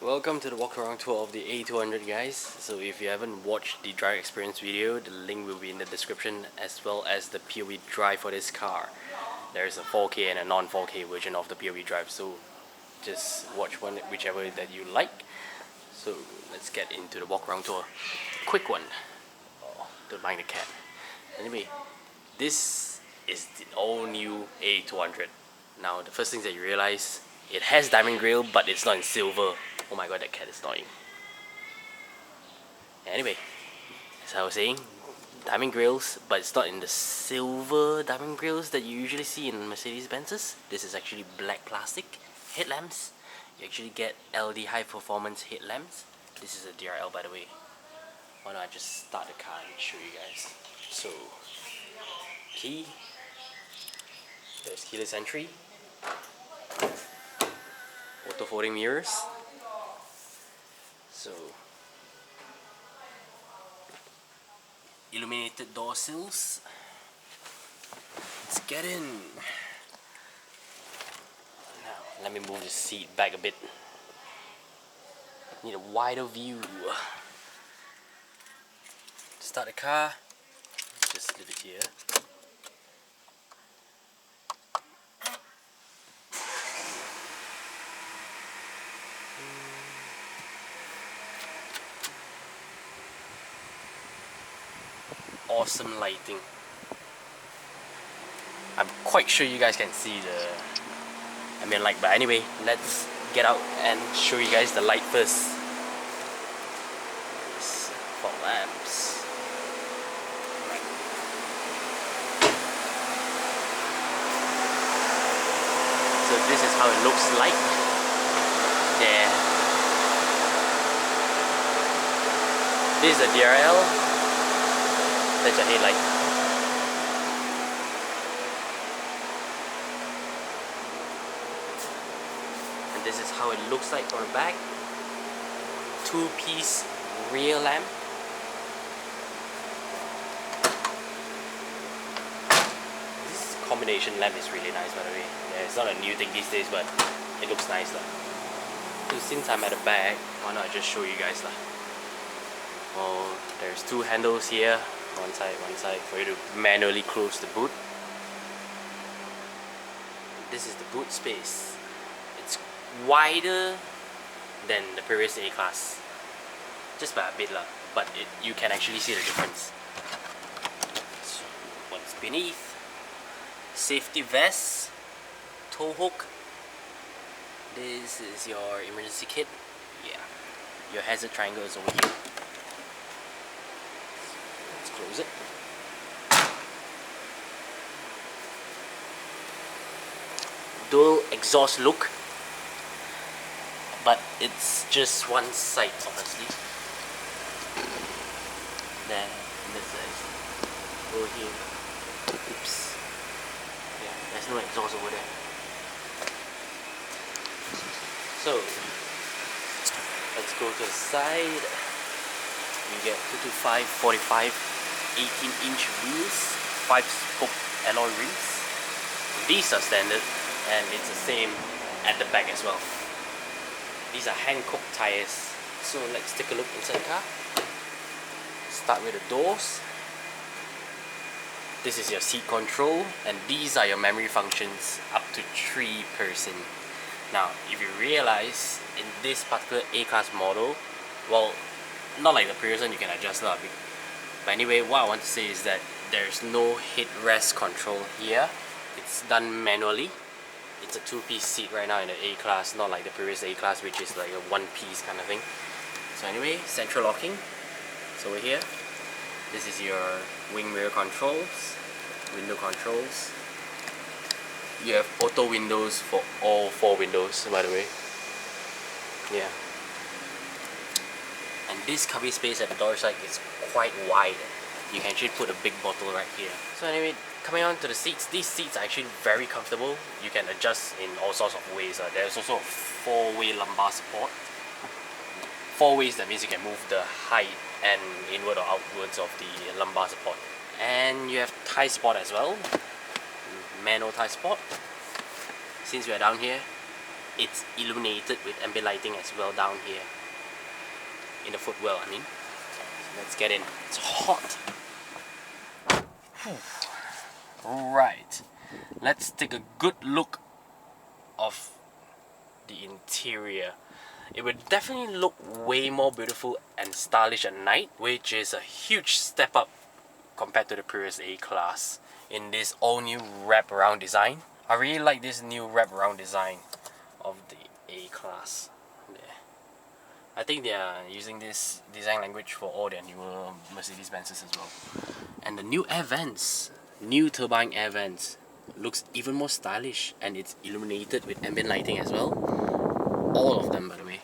Welcome to the walk-around tour of the A200, guys. So if you haven't watched the drive experience video, the link will be in the description, as well as the POV drive for this car. There's a 4K and a non-4K version of the POV drive, so just watch whichever that you like. So let's get into the walk-around tour. Quick one. Oh, don't mind the cat. Anyway, this is the all-new A200. Now the first thing that you realize, it has diamond grille, but it's not in silver. Oh my god, that cat is annoying. Anyway, as I was saying, diamond grills, but it's not in the silver diamond grills that you usually see in Mercedes-Benzes. This is actually black plastic. Headlamps, you actually get LD high performance headlamps. This is a DRL, by the way. Why don't I just start the car and show you guys. So, key, there's keyless entry, auto folding mirrors. So, illuminated door sills. Let's get in. Now, let me move the seat back a bit. Need a wider view. Start the car. Just leave it here. Awesome lighting. I'm quite sure you guys can see the ambient light, but anyway, let's get out and show you guys the light first. Fog lamps. Right. So this is how it looks like. There. This is a DRL. That's a headlight. And this is how it looks like from the back. Two-piece rear lamp. This combination lamp is really nice, by the way. Yeah, it's not a new thing these days, but it looks nice. So since I'm at the back, why not I just show you guys. Well, there's two handles here. One side for you to manually close the boot. This is the boot space. It's wider than the previous A-Class, just by a bit lah, but you can actually see the difference. So, what's beneath? Safety vest, tow hook. This is your emergency kit. Yeah, your hazard triangle is over here. Close it. Dual exhaust look, but it's just one side, honestly. Then this side over here. Oops. Yeah, there's no exhaust over there. So let's go to the side. You get 225, 45. 18-inch wheels, 5-spoke alloy rims. These are standard, and it's the same at the back as well. These are hand-cooked tires. So let's take a look inside the car. Start with the doors. This is your seat control, and these are your memory functions up to 3-person. Now, if you realize in this particular A-Class model, well, not like the previous one, you can adjust that. But anyway, what I want to say is that there's no headrest control here. It's done manually. It's a 2-piece seat right now in the A-Class, not like the previous A-Class, which is like a 1-piece kind of thing. So anyway, central locking. So over here, this is your wing mirror controls, window controls. You have auto windows for all 4 windows, by the way. Yeah. And this cubby space at the door side is quite wide. You can actually put a big bottle right here. So anyway, coming on to the seats, these seats are actually very comfortable. You can adjust in all sorts of ways. There's also a 4-way lumbar support. 4 ways, that means you can move the height and inward or outwards of the lumbar support. And you have tie spot as well. Manual tie spot. Since we are down here, it's illuminated with ambient lighting as well down here in the footwell. I mean, so let's get in. It's hot. Right, let's take a good look of the interior. It would definitely look way more beautiful and stylish at night, which is a huge step up compared to the previous A-Class in this all new wraparound design. I really like this new wraparound design of the A-Class. I think they are using this design language for all their newer Mercedes-Benzes as well. And the new air vents, new turbine air vents, looks even more stylish, and it's illuminated with ambient lighting as well. All of them, by the way.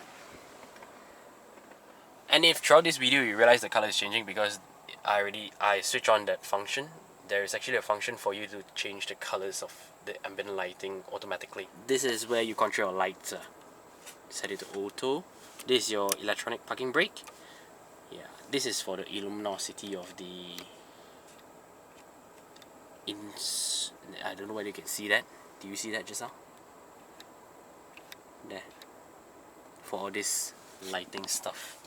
And if throughout this video you realize the color is changing because I switch on that function, there is actually a function for you to change the colors of the ambient lighting automatically. This is where you control your lights. Set it to auto. This is your electronic parking brake. Yeah, this is for the luminosity of the I don't know whether you can see that. Do you see that just now? There. For all this lighting stuff.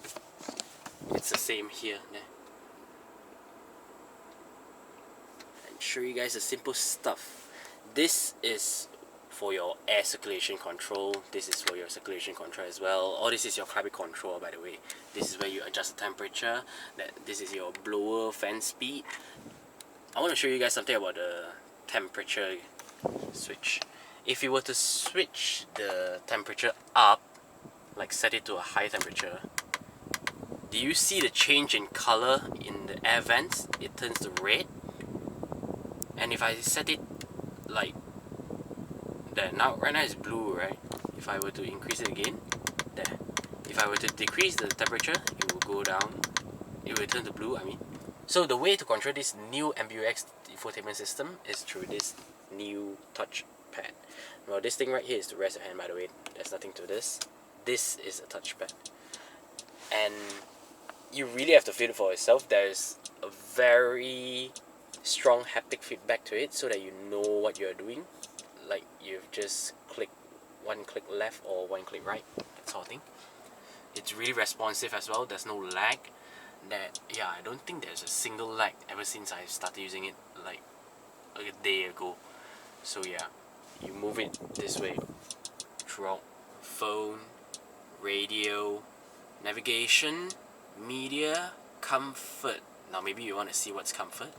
It's the same here. There. And show you guys the simple stuff. This is for your air circulation control. This is for your circulation control as well. Or this is your climate control, by the way. This is where you adjust the temperature. This is your blower fan speed. I want to show you guys something about the temperature switch. If you were to switch the temperature up, like set it to a high temperature, do you see the change in color in the air vents? It turns to red. And if I set it like that, right now it's blue, right? If I were to increase it again, there. If I were to decrease the temperature, it will go down. It will turn to blue, I mean. So the way to control this new MBUX infotainment system is through this new touch pad. Well, this thing right here is to rest your hand, by the way. There's nothing to this. This is a touchpad. And you really have to feel it for yourself. There's a very strong haptic feedback to it so that you know what you're doing. Like you've just clicked one click left or one click right, that sort of thing. It's really responsive as well. There's no lag. I don't think there's a single lag ever since I started using it like a day ago. So yeah, you move it this way throughout phone, radio, navigation, media, comfort. Now maybe you want to see what's comfort.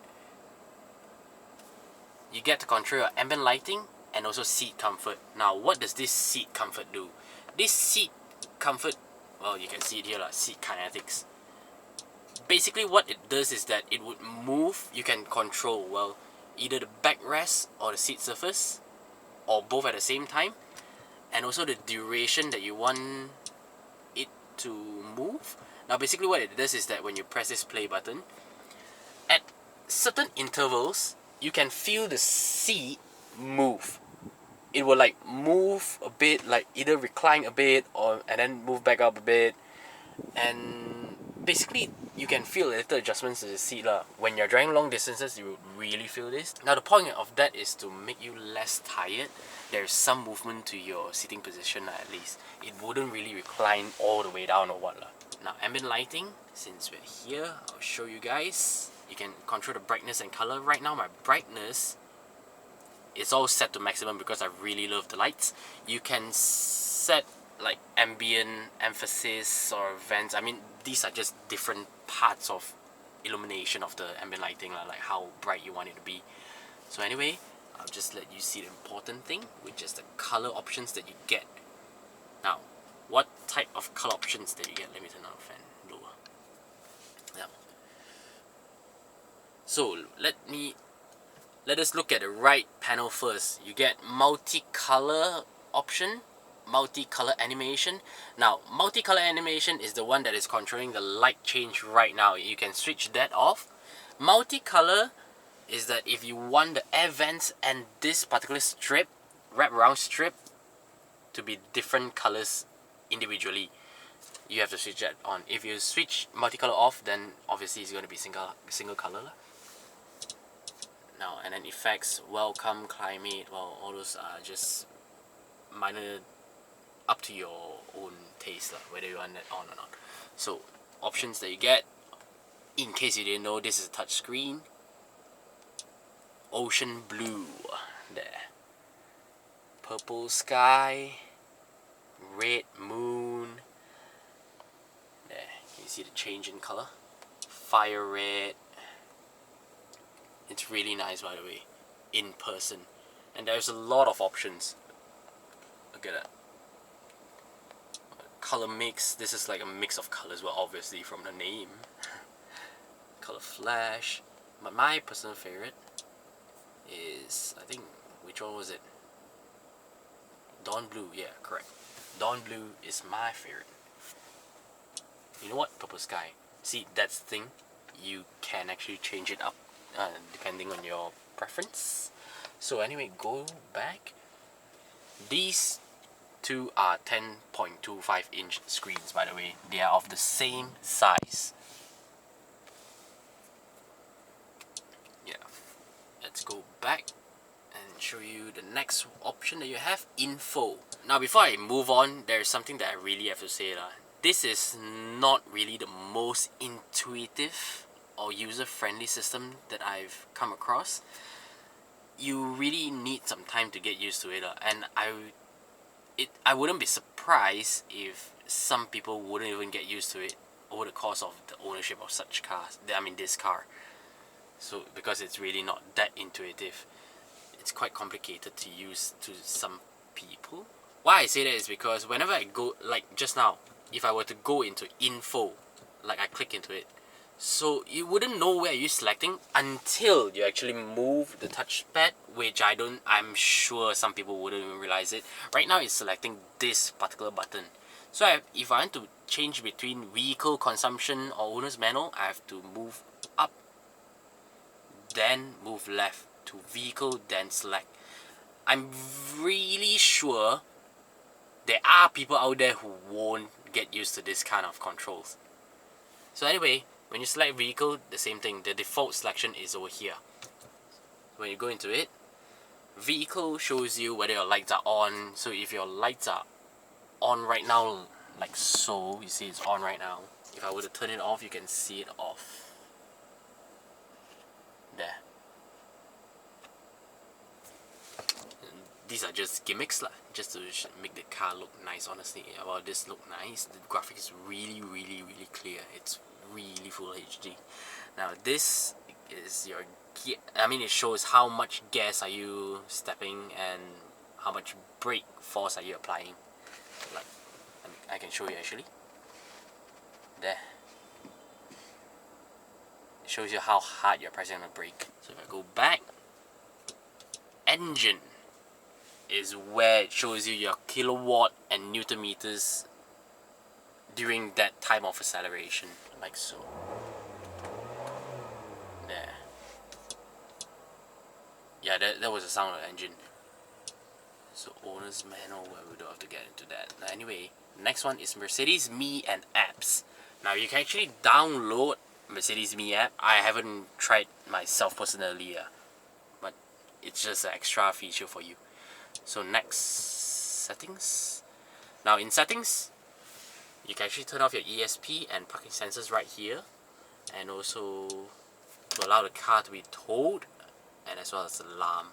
You get to control your ambient lighting and also seat comfort. Now what does this seat comfort do? This seat comfort, well, you can see it here, seat kinetics. Basically what it does is that it would move, you can control, well, either the backrest or the seat surface, or both at the same time, and also the duration that you want it to move. Now basically what it does is that when you press this play button, at certain intervals, you can feel the seat move. It will like move a bit, like either recline a bit and then move back up a bit, and basically you can feel little adjustments to the seat lah. When you're driving long distances, you would really feel this. Now the point of that is to make you less tired. There's some movement to your sitting position at least. It wouldn't really recline all the way down or what lah. Now ambient lighting, since we're here, I'll show you guys. You can control the brightness and color. Right now my brightness is all set to maximum because I really love the lights. You can set like ambient, emphasis, or vents. I mean, these are just different parts of illumination of the ambient lighting, like how bright you want it to be. So anyway, I'll just let you see the important thing, which is the color options that you get. Now, what type of color options that you get? Let me turn on the fan lower. Yeah. So let us look at the right panel first. You get multicolor option, multicolor animation. Now multicolor animation is the one that is controlling the light change right now. You can switch that off. Multicolor is that if you want the air vents and this particular strip, wraparound strip, to be different colors individually, you have to switch that on. If you switch multicolor off, then obviously it's going to be single color lah. Now, and then effects, welcome, climate, well, all those are just minor up to your own taste, whether you want it on or not. So options that you get, in case you didn't know, this is a touch screen. Ocean blue, there. Purple sky, red moon, there. Can you see the change in color? Fire red. It's really nice, by the way, in person. And there's a lot of options. Look at that. Color mix. This is like a mix of colors, well, obviously from the name. Color flash. But my personal favorite is, I think, which one was it? Dawn blue, yeah, correct. Dawn blue is my favorite. You know what? Purple sky. See, that's the thing. You can actually change it up depending on your preference. So anyway, go back. These two are 10.25 inch screens, by the way. They are of the same size. Yeah. Let's go back and show you the next option that you have, info. Now before I move on, there's something that I really have to say. This is not really the most intuitive or user-friendly system that I've come across. You really need some time to get used to it, and I wouldn't be surprised if some people wouldn't even get used to it over the course of the ownership of such cars. I mean this car. So because it's really not that intuitive. It's quite complicated to use to some people. Why I say that is because whenever I go, like just now, if I were to go into info, like I click into it, so you wouldn't know where you're selecting until you actually move the touchpad, which I'm sure some people wouldn't even realize it. Right now it's selecting this particular button. So if I want to change between vehicle consumption or owner's manual, I have to move up, then move left to vehicle, then select. I'm really sure there are people out there who won't get used to this kind of controls. So anyway, when you select vehicle, the same thing. The default selection is over here. When you go into it, vehicle shows you whether your lights are on. So if your lights are on right now, like so, you see it's on right now. If I were to turn it off, you can see it off. There. These are just gimmicks just to make the car look nice. Honestly, well, this look nice. The graphic is really clear. It's really full HD. Now this is your gear. I mean, it shows how much gas are you stepping and how much brake force are you applying. Like, I can show you actually. There. It shows you how hard you're pressing on the brake. So if I go back, engine is where it shows you your kilowatt and newton meters during that time of acceleration, like so. There. Yeah, that was the sound of the engine. So owner's manual, well, we don't have to get into that. Now, anyway, next one is Mercedes Me and apps. Now you can actually download Mercedes Me app. I haven't tried myself personally, but it's just an extra feature for you. So next, settings. Now in settings, you can actually turn off your ESP and parking sensors right here, and also to allow the car to be towed, and as well as alarm.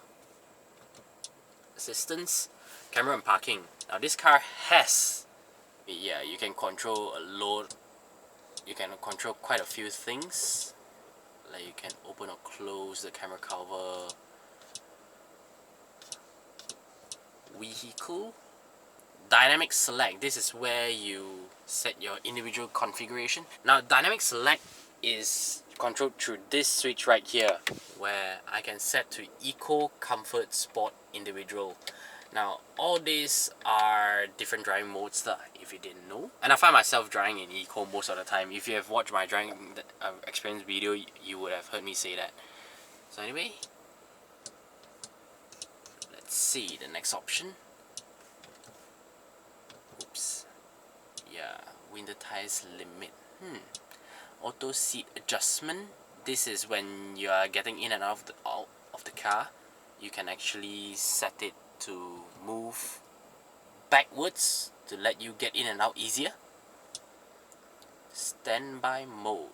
Assistance, camera and parking. Now this car has, yeah, you can control a load. You can control quite a few things, like you can open or close the camera cover. Vehicle, dynamic select. This is where you set your individual configuration. Now dynamic select is controlled through this switch right here, where I can set to eco, comfort, sport, individual. Now all these are different driving modes, if you didn't know, and I find myself driving in eco most of the time. If you have watched my driving experience video, you would have heard me say that. So anyway, let's see the next option. Oops. Yeah, winter tires limit. Auto seat adjustment. This is when you are getting in and out of the car. You can actually set it to move backwards to let you get in and out easier. Standby mode,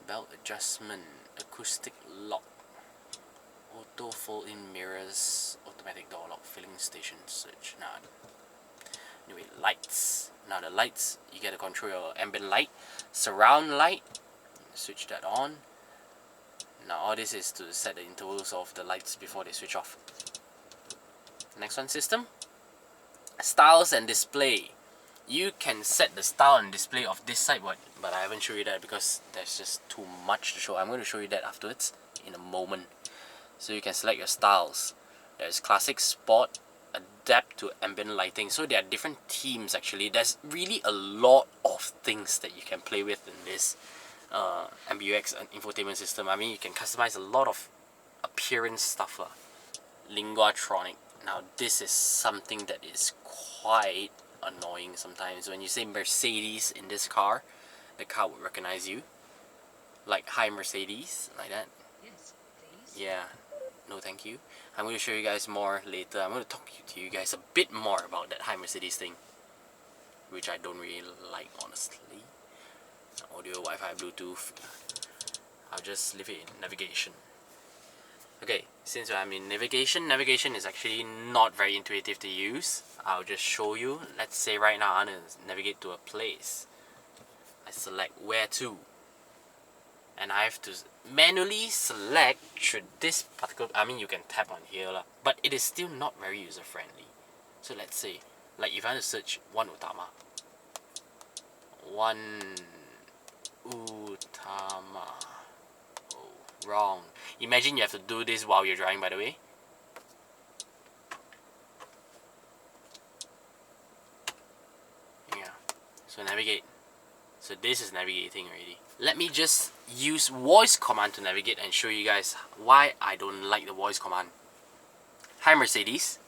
belt adjustment, acoustic lock, auto fold-in mirrors, automatic door lock, filling station search. Now, anyway, lights. Now the lights, you get to control your ambient light, surround light, switch that on. Now all this is to set the intervals of the lights before they switch off. Next one, system. Styles and display. You can set the style and display of this side, but I haven't shown you that because there's just too much to show. I'm going to show you that afterwards in a moment. So you can select your styles. There's classic, sport, adapt to ambient lighting. So there are different themes actually. There's really a lot of things that you can play with in this MBUX and infotainment system. I mean, you can customize a lot of appearance stuff. Linguatronic. Now this is something that is quite annoying sometimes. When you say Mercedes in this car, the car will recognize you. Like, hi Mercedes, like that. Yes, please. Yeah, no thank you. I'm going to show you guys more later. I'm going to talk to you guys a bit more about that hi Mercedes thing, which I don't really like, honestly. Audio, Wi-Fi, Bluetooth. I'll just leave it in navigation. Okay, since I'm in navigation, navigation is actually not very intuitive to use. I'll just show you. Let's say right now I want to navigate to a place. I select where to, and I have to manually select should this particular, I mean you can tap on here lah, but it is still not very user friendly. So let's say, like if I want to search one Utama. One Utama. Oh, wrong. Imagine you have to do this while you're driving, by the way. Yeah. So navigate. So this is navigating already. Let me just use voice command to navigate and show you guys why I don't like the voice command. Hi Mercedes.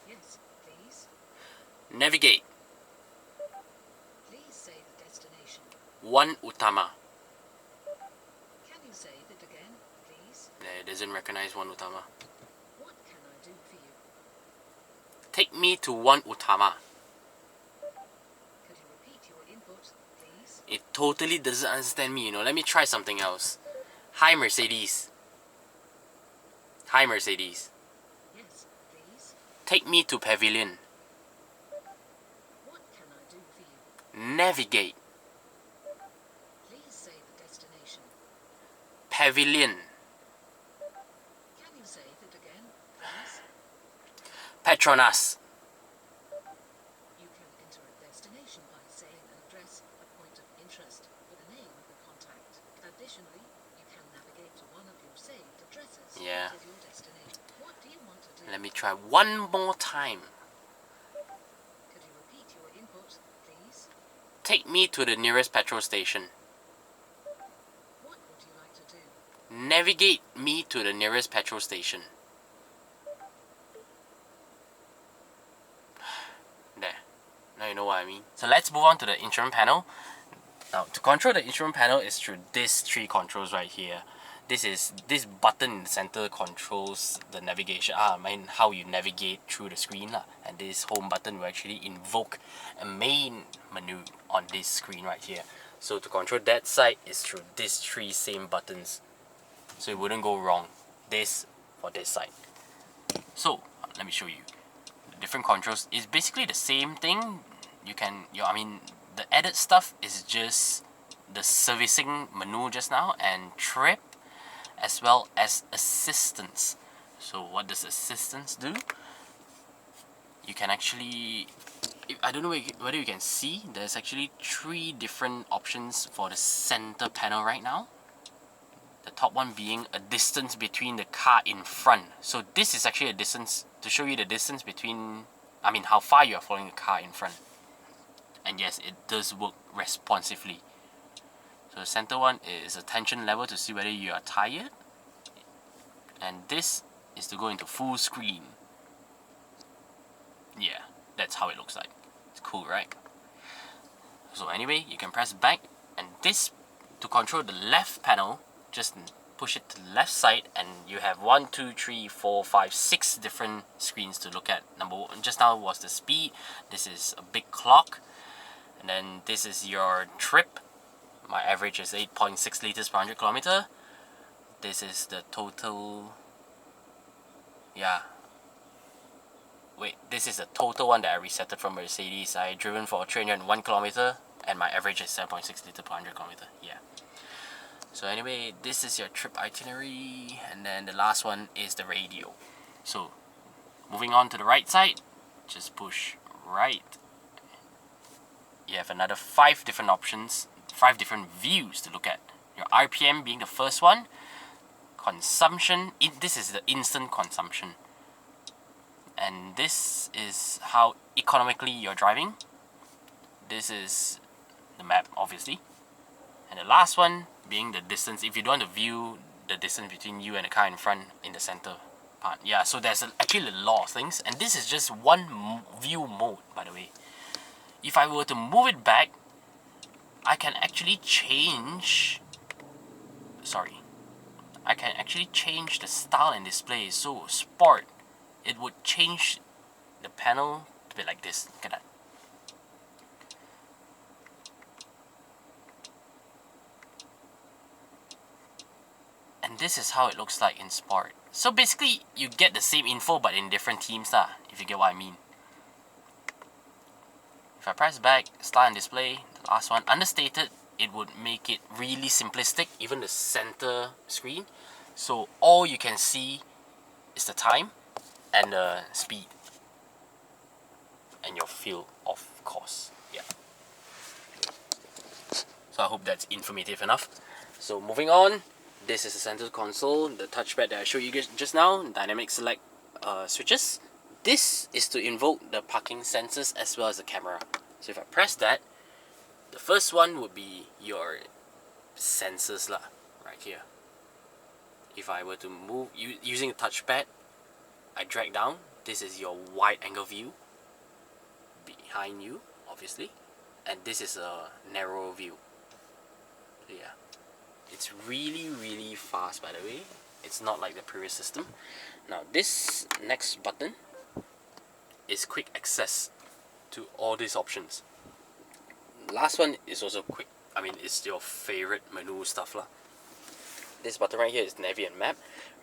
Yes, please. Navigate. Please say the destination. One Utama. Can you say that again, please? It doesn't recognize one Utama. What can I do for you? Take me to one Utama. Could you repeat your input, please? It totally doesn't understand me, you know. Let me try something else. Hi Mercedes. Hi Mercedes. Yes, please. Take me to Pavilion. What can I do for you? Navigate. Please say the destination. Pavilion. Can you say that again, please? Petronas. You can enter a destination by saying an address, a point of interest, or the name of the contact. Additionally, you can navigate to one of your saved addresses. Yeah. That is your destination. What do you want to do? Let me try one more time. Could you repeat your input, please? Take me to the nearest petrol station. What would you like to do? Navigate me to the nearest petrol station. There. Now you know what I mean. So let's move on to the instrument panel. Now to control the instrument panel is through these three controls right here. This button in the center controls the navigation. I mean how you navigate through the screen lah. And this home button will actually invoke a main menu on this screen right here. So to control that side is through these three same buttons. So it wouldn't go wrong. This for this side. So let me show you. The different controls is basically the same thing. The added stuff is just the servicing menu just now and trip, as well as assistance. So what does assistance do? You can actually, I don't know whether you can see, there's actually three different options for the center panel right now. The top one being a distance between the car in front. So this is actually a distance to show you the distance between, how far you are following the car in front. And yes, it does work responsively. So the center one is attention level to see whether you are tired. And this is to go into full screen. Yeah, that's how it looks like. It's cool, right? So anyway, you can press back, and this, to control the left panel, just push it to the left side, and you have 1, 2, 3, 4, 5, 6 different screens to look at. Number one, just now was the speed. This is a big clock, and then this is your trip. My average is 8.6 liters per 100 kilometer. This is the total. Yeah. Wait, this is the total one that I resetted from Mercedes. I driven for 301 kilometer, and my average is 7.6 liters per 100 kilometer. Yeah. So anyway, this is your trip itinerary, and then the last one is the radio. So moving on to the right side, just push right. You have another 5 different options, 5 different views to look at. Your RPM being the first one. Consumption, this is the instant consumption. And this is how economically you're driving. This is the map, obviously. And the last one being the distance. If you don't want to view the distance between you and the car in front in the center part. Yeah, so there's actually a lot of things. And this is just one view mode, by the way. If I were to move it back, I can actually change... I can actually change the style and display. So sport, it would change the panel to be like this. Look at that. And this is how it looks like in sport. So basically, you get the same info but in different teams lah, if you get what I mean. If I press back, style and display, the last one, understated, it would make it really simplistic, even the center screen. So all you can see is the time and the speed and your fuel, of course. Yeah. So I hope that's informative enough. So moving on, this is the center console, the touchpad that I showed you guys just now, dynamic select switches. This is to invoke the parking sensors as well as the camera. So if I press that, the first one would be your sensors lah, right here. If I were to move using the touchpad, I drag down. This is your wide angle view behind you, obviously, and this is a narrow view. So yeah, it's really fast, by the way. It's not like the previous system. Now this next button is quick access to all these options. Last one is also quick. I mean, it's your favorite menu stuff lah. This button right here is Navi and Map,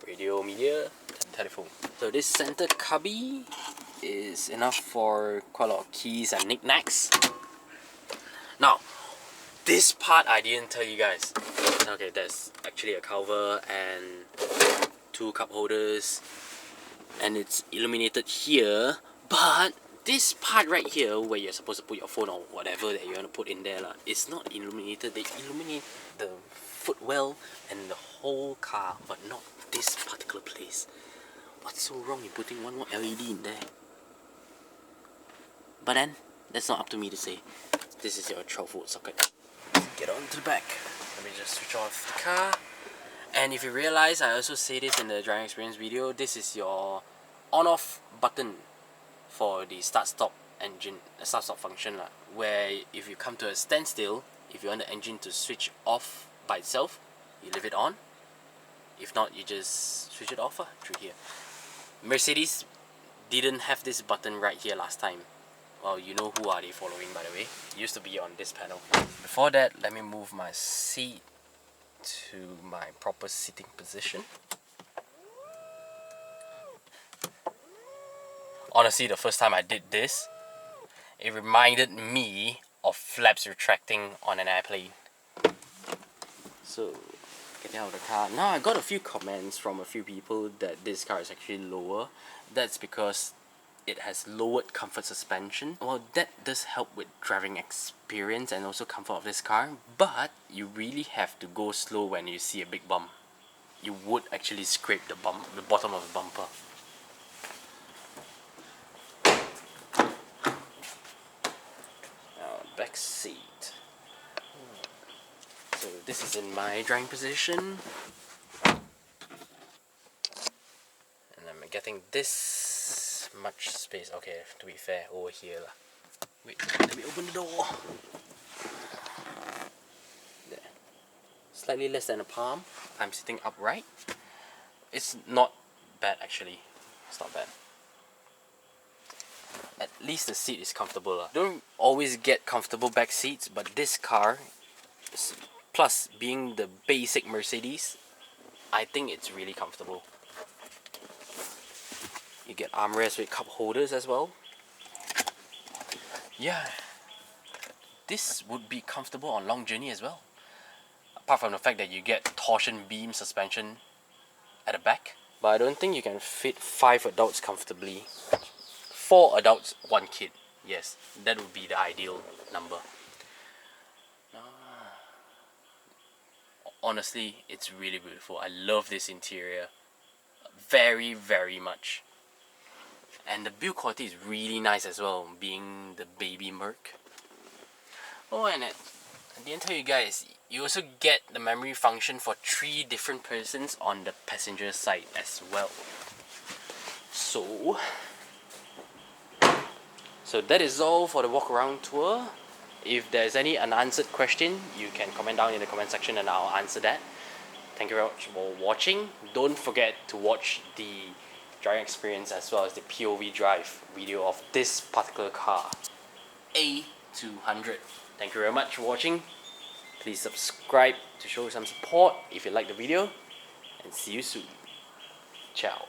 radio, media, telephone. So this center cubby is enough for quite a lot of keys and knickknacks. Now, this part I didn't tell you guys. Okay, there's actually a cover and 2 cup holders, and it's illuminated here, but this part right here where you're supposed to put your phone or whatever that you want to put in there it's not illuminated. They illuminate the footwell and the whole car, but not this particular place. What's so wrong in putting one more LED in there? But then, that's not up to me to say. This is your 12-volt socket. Get on to the back. Let me just switch off the car. And if you realize, I also say this in the driving experience video, this is your on-off button for the start-stop engine, start-stop function lah. Where if you come to a standstill, if you want the engine to switch off by itself, you leave it on. If not, you just switch it off through here. Mercedes didn't have this button right here last time. Well, you know who are they following, by the way. It used to be on this panel. Before that, let me move my seat to my proper sitting position. Honestly, the first time I did this, it reminded me of flaps retracting on an airplane. So, getting out of the car. Now, I got a few comments from a few people that this car is actually lower. That's because it has lowered comfort suspension. Well, that does help with driving experience and also comfort of this car, but you really have to go slow when you see a big bump. You would actually scrape the bottom of the bumper. Now, back seat. So this is in my driving position, and I'm getting this much space. Okay, to be fair, over here lah. Wait, let me open the door. There. slightly less than a palm. I'm sitting upright. It's not bad actually. It's not bad. At least the seat is comfortable. Don't always get comfortable back seats, but this car, plus being the basic Mercedes, I think it's really comfortable. You get armrests with cup holders as well. Yeah, this would be comfortable on long journey as well. Apart from the fact that you get torsion beam suspension at the back. But I don't think you can fit 5 adults comfortably. 4 adults, 1 kid. Yes, that would be the ideal number. Honestly, it's really beautiful. I love this interior very, very much. And the build quality is really nice as well, being the baby Merc. Oh, and I didn't tell you guys, you also get the memory function for 3 different persons on the passenger side as well. So that is all for the walk around tour. If there's any unanswered question, you can comment down in the comment section and I'll answer that. Thank you very much for watching. Don't forget to watch the driving experience as well as the POV drive video of this particular car, A200. Thank you very much for watching. Please subscribe to show some support if you like the video, and see you soon. Ciao.